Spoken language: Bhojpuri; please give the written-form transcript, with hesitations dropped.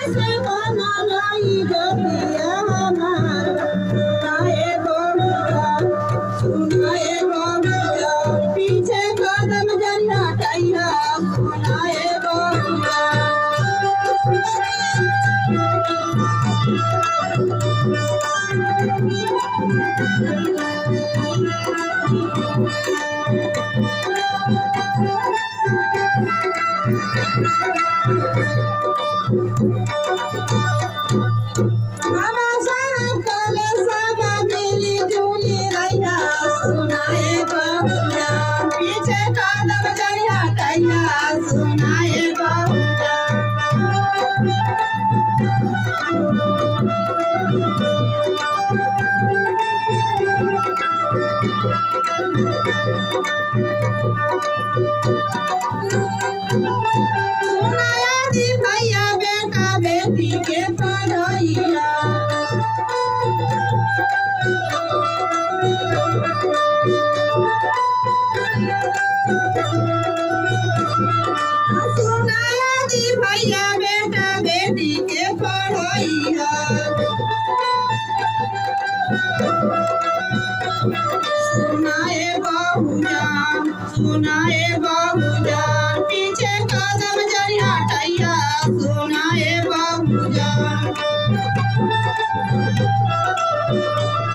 कैसे बनाई गोपिया हमार सुनाए गोपिया सुनाए गोपिया पीछे कदम जन्ना टैया सुनाए गोपिया बाबा साहब कले साबा मिली जुली रैया सुनाए गोपिया पीछे कदम जन्ना टैया सुनाए गोपिया सुनाया दी भैया बेटा बेटी के पढ़ैया सुनाया दी भैया बेटा बेटी के पढ़ैया सुनाए बहुजा सुनाए बहुजा